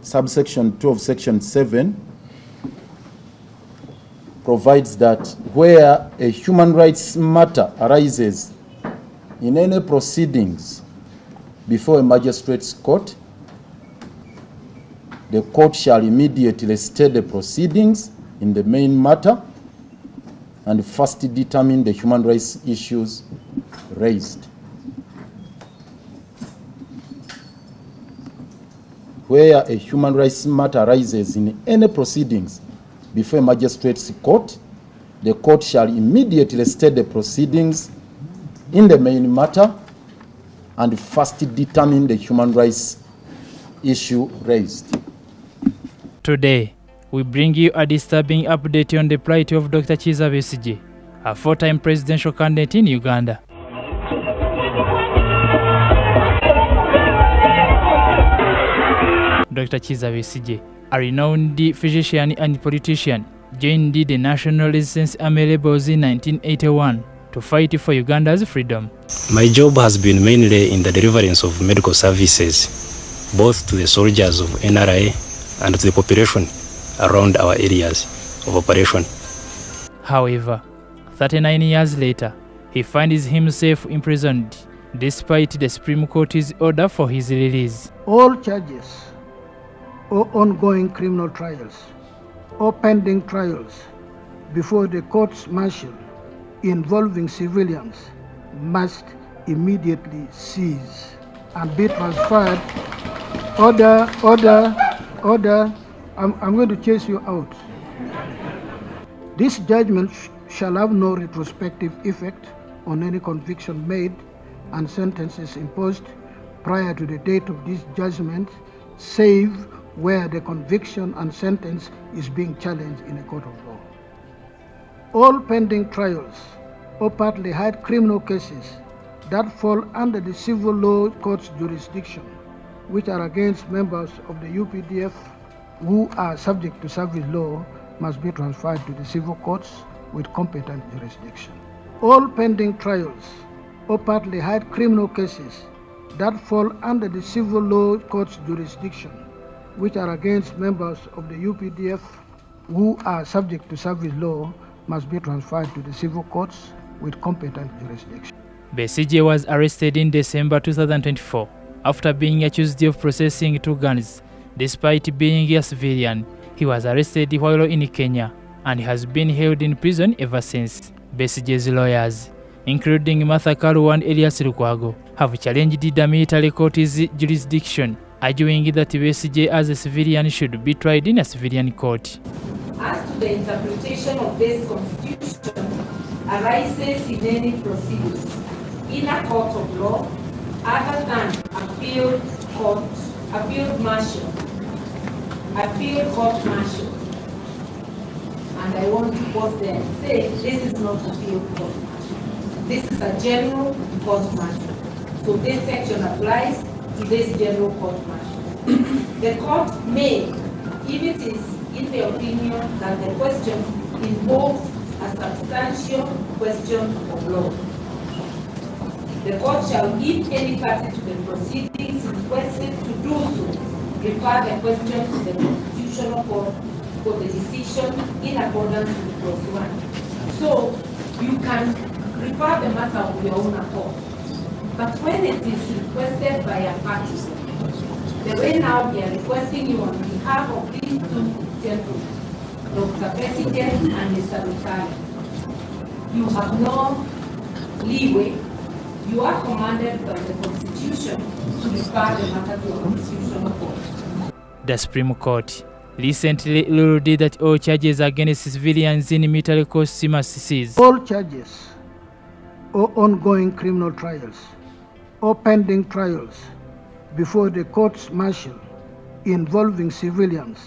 subsection 2 of section 7 provides that where a human rights matter arises in any proceedings before a magistrate's court, the court shall immediately stay the proceedings in the main matter and first determine the human rights issues raised. Where a human rights matter arises in any proceedings before a magistrate's court, the court shall immediately stay the proceedings in the main matter and first determine the human rights issue raised. Today, we bring you a disturbing update on the plight of Dr. Kizza Besigye, a four-time presidential candidate in Uganda. Dr. Kizza Besigye, a renowned physician and politician, joined the National Resistance Army rebels in 1981 to fight for Uganda's freedom. My job has been mainly in the deliverance of medical services, both to the soldiers of NRA and to the population around our areas of operation. However, 39 years later, he finds himself imprisoned despite the Supreme Court's order for his release. All charges or ongoing criminal trials or pending trials before the courts martial involving civilians must immediately cease and be transferred. Order, I'm going to chase you out. This judgment shall have no retrospective effect on any conviction made and sentences imposed prior to the date of this judgment, save where the conviction and sentence is being challenged in a court of law. All pending trials or partly held criminal cases that fall under the civil law court's jurisdiction, which are against members of the UPDF who are subject to service law, must be transferred to the civil courts with competent jurisdiction. All pending trials or partly held criminal cases that fall under the civil law court's jurisdiction, which are against members of the UPDF who are subject to service law, must be transferred to the civil courts with competent jurisdiction. Besigye was arrested in December 2024 after being accused of possessing 2 guns. Despite being a civilian, he was arrested while in Kenya and has been held in prison ever since. Besigye's lawyers, including Martha Kalu and Elias Lukwago, have challenged the military court's jurisdiction, arguing that Besigye as a civilian should be tried in a civilian court. As to the interpretation of this constitution arises in any proceedings in a court of law other than appeal court martial, and I want to pause there and say this is not appeal court martial. This is a general court martial. So this section applies to this general court martial. The court may, if it is in the opinion that the question involves a substantial question of law, the court shall give any party to the proceedings requested to do so, refer the question to the Constitutional Court for the decision in accordance with Clause 1. So you can refer the matter of your own accord. But when it is requested by a party, the way now we are requesting you on behalf of these 2 gentlemen, Dr. Besigye and Mr. Lutale, you have no leeway. You are commanded by the Constitution to refer the matter to a constitutional court. The Supreme Court recently ruled that all charges against civilians in military courts must cease. All charges or ongoing criminal trials or pending trials before the courts martial involving civilians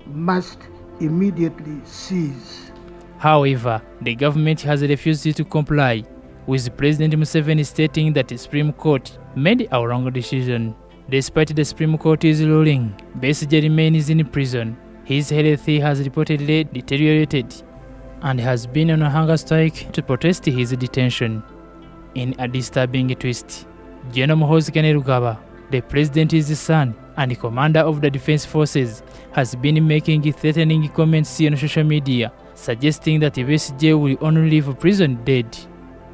must immediately cease. However, the government has refused to comply, with President Museveni stating that the Supreme Court made a wrong decision. Despite the Supreme Court's ruling, Besigye remains in prison. His health has reportedly deteriorated and has been on a hunger strike to protest his detention. In a disturbing twist, General Muhoozi Kainerugaba, the president's son and the commander of the defense forces, has been making threatening comments on social media, suggesting that Besigye will only leave prison dead.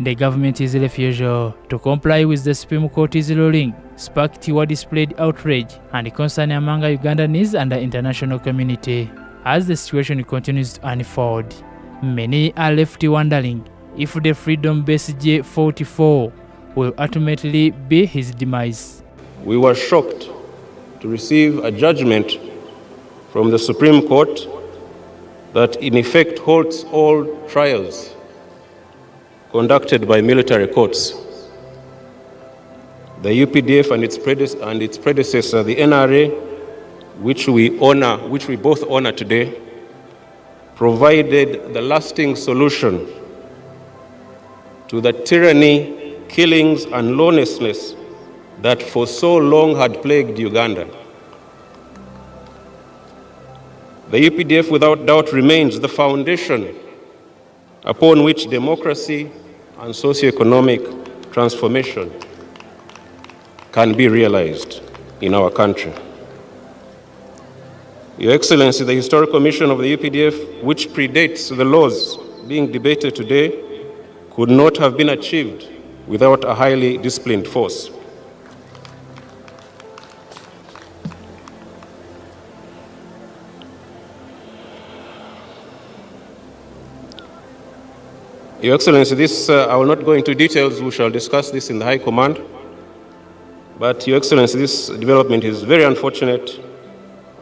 The government's refusal to comply with the Supreme Court's ruling sparked widespread outrage and concern among Ugandans and the international community. As the situation continues to unfold, many are left wondering if the freedom Besigye fought for will ultimately be his demise. We were shocked to receive a judgment from the Supreme Court that in effect holds all trials conducted by military courts. The UPDF and its predecessor, the NRA, which we both honor today, provided the lasting solution to the tyranny, killings, and lawlessness that for so long had plagued Uganda. The UPDF, without doubt, remains the foundation upon which democracy and socio-economic transformation can be realized in our country. Your Excellency, the historical mission of the UPDF, which predates the laws being debated today, could not have been achieved without a highly disciplined force. Your Excellency, I will not go into details. We shall discuss this in the High Command. But, Your Excellency, this development is very unfortunate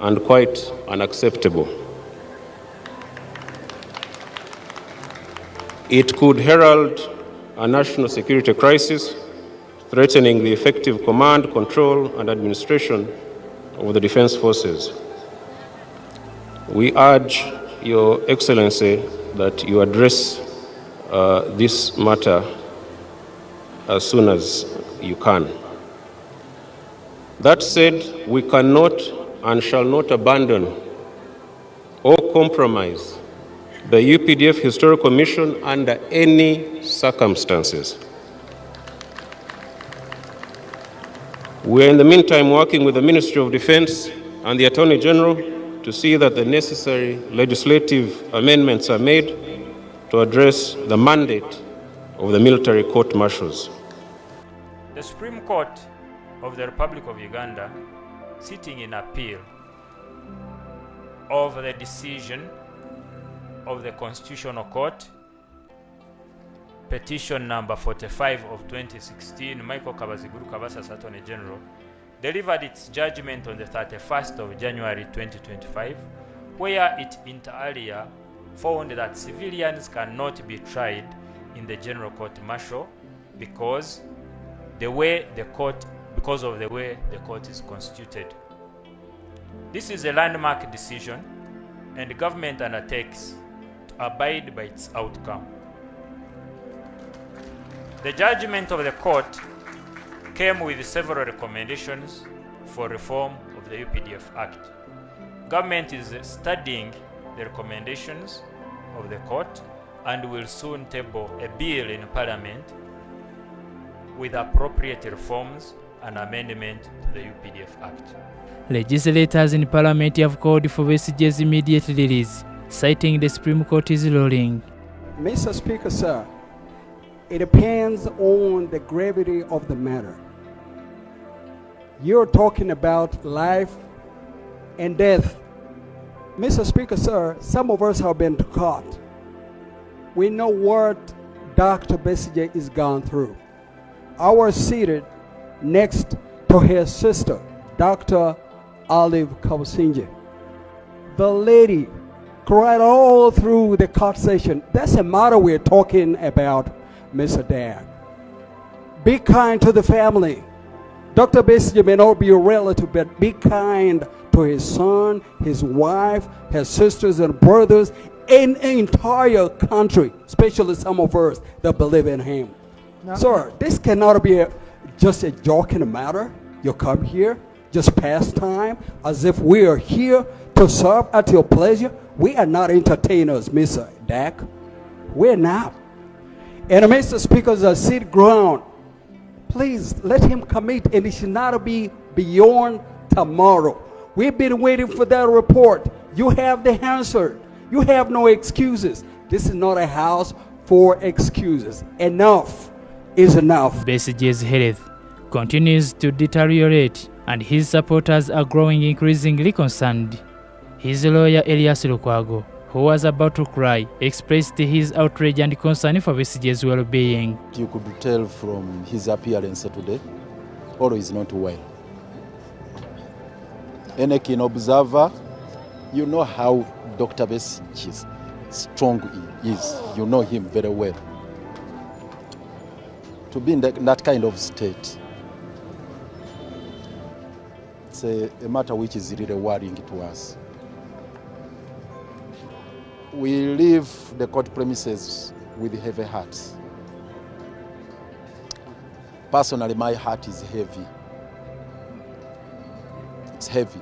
and quite unacceptable. It could herald a national security crisis, threatening the effective command, control, and administration of the defense forces. We urge Your Excellency that you address this matter as soon as you can. That said, we cannot and shall not abandon or compromise the UPDF Historical Mission under any circumstances. We are in the meantime working with the Ministry of Defense and the Attorney General to see that the necessary legislative amendments are made to address the mandate of the military court-martials. The Supreme Court of the Republic of Uganda, sitting in appeal of the decision of the Constitutional Court, petition number 45 of 2016, Michael Kabaziguru Kabasas Attorney General, delivered its judgment on the 31st of January 2025, where it inter alia found that civilians cannot be tried in the general court-martial because of the way the court is constituted. This is a landmark decision, and the government undertakes to abide by its outcome. The judgment of the court came with several recommendations for reform of the UPDF Act. Government is studying the recommendations of the court and will soon table a bill in Parliament with appropriate reforms and amendment to the UPDF Act. Legislators in Parliament have called for Besigye's immediate release, citing the Supreme Court's ruling. Mr. Speaker, sir, it depends on the gravity of the matter. You're talking about life and death. Mr. Speaker, sir, some of us have been caught. We know what Dr. Besigye is gone through. I was seated next to his sister, Dr. Olive Kabusinje. The lady cried all through the court session. That's a matter we're talking about, Mr. Dad. Be kind to the family. Dr. Besigye may not be a relative, but be kind to his son, his wife, his sisters and brothers, in the entire country, especially some of us that believe in him. No. Sir, this cannot be just a joking matter. You come here, just pass time, as if we are here to serve at your pleasure. We are not entertainers, Mr. Dak. We're not. And Mr. Speaker, as I sit ground, please let him commit, and it should not be beyond tomorrow. We've been waiting for that report. You have the answer. You have no excuses. This is not a house for excuses. Enough is enough. Besigye's health continues to deteriorate, and his supporters are growing increasingly concerned. His lawyer Elias Lukwago, who was about to cry, expressed his outrage and concern for Besigye's well-being. You could tell from his appearance today, all is not well. Any keen observer, you know how Dr. Besigye strong he is. You know him very well. To be in that kind of state, it's a matter which is really worrying to us. We leave the court premises with heavy hearts. Personally, my heart is heavy. It's heavy.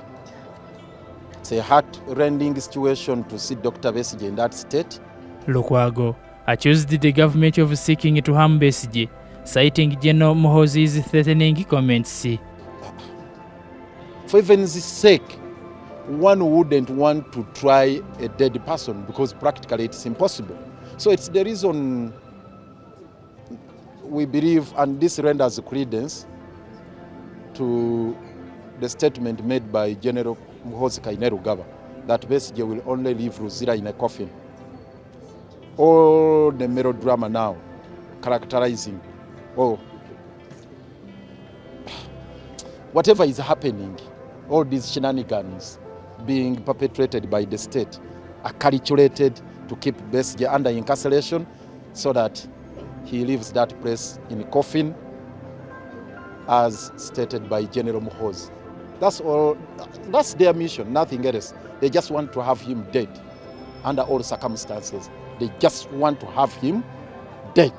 It's a heart-rending situation to see Dr. Besigye in that state. Lukwago accused the government of seeking to harm Besigye, citing General Muhoozi's threatening comments. For heaven's sake, one wouldn't want to try a dead person because practically it's impossible. So it's the reason we believe, and this renders credence to the statement made by General Muhoozi Kainerugaba that Besigye will only leave Luzira in a coffin. All the melodrama now characterizing, whatever is happening, all these shenanigans being perpetrated by the state are calculated to keep Besigye under incarceration so that he leaves that place in a coffin, as stated by General Muhoozi. That's all. That's their mission, nothing else. They just want to have him dead under all circumstances. They just want to have him dead,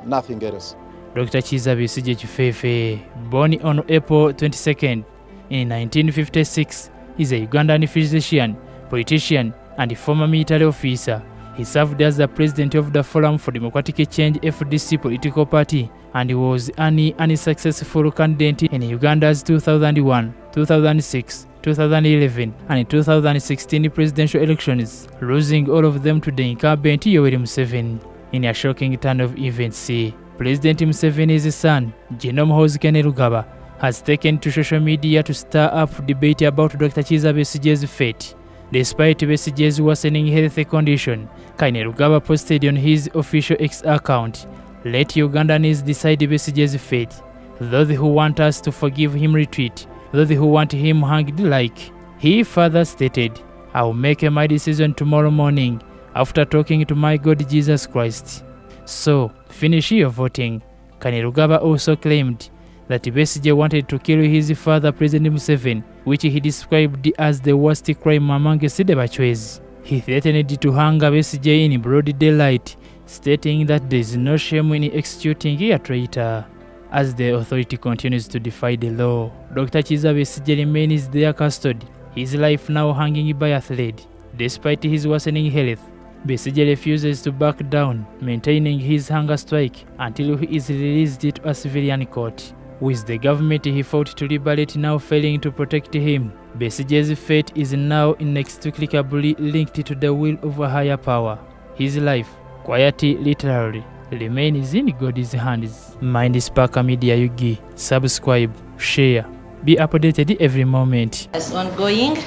nothing else. Dr.Kizza Besigye Chifefe, born on April 22nd in 1956, is a Ugandan physician, politician, and former military officer. He served as the president of the Forum for Democratic Change FDC political party and was an unsuccessful candidate in Uganda's 2001, 2006, 2011, and 2016 presidential elections, losing all of them to the incumbent Yoweri Museveni. In a shocking turn of events, President Museveni's son, General Muhoozi Kainerugaba, has taken to social media to stir up debate about Dr. Kizza Besigye's fate. Despite Besigye's worsening health condition, Kainerugaba posted on his official X account, "Let Ugandans decide Besigye's fate. Those who want us to forgive him retreat. Those who want him hanged like." He further stated, "I will make my decision tomorrow morning after talking to my God Jesus Christ. So, finish your voting." Kainerugaba also claimed that Besigye wanted to kill his father, President Museveni, which he described as the worst crime amongst the Bachwezi. He threatened to hang Besigye in broad daylight, stating that there is no shame in executing a traitor. As the authority continues to defy the law, Dr. Kizza Besigye remains their custody, his life now hanging by a thread. Despite his worsening health, Besigye refuses to back down, maintaining his hunger strike until he is released to a civilian court. With the government he fought to liberate now failing to protect him, Besigye's fate is now inextricably linked to the will of a higher power. His life, quietly, literally, remains in God's hands. Mindspark Media Yugi. Subscribe, share, be updated every moment. As ongoing,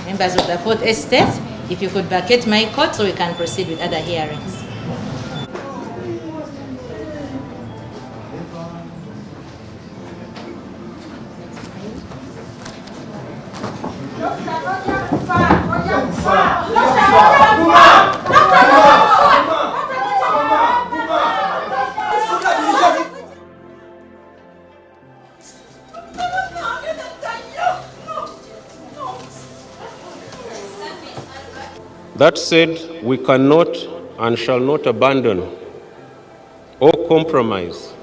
members of the Fourth Estate, if you could vacate my court so we can proceed with other hearings. That said, we cannot and shall not abandon or compromise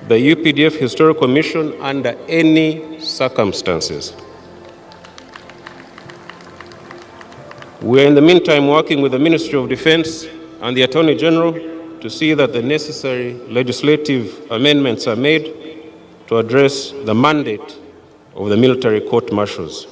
the UPDF Historical Mission under any circumstances. We are in the meantime working with the Ministry of Defense and the Attorney General to see that the necessary legislative amendments are made to address the mandate of the military court martials.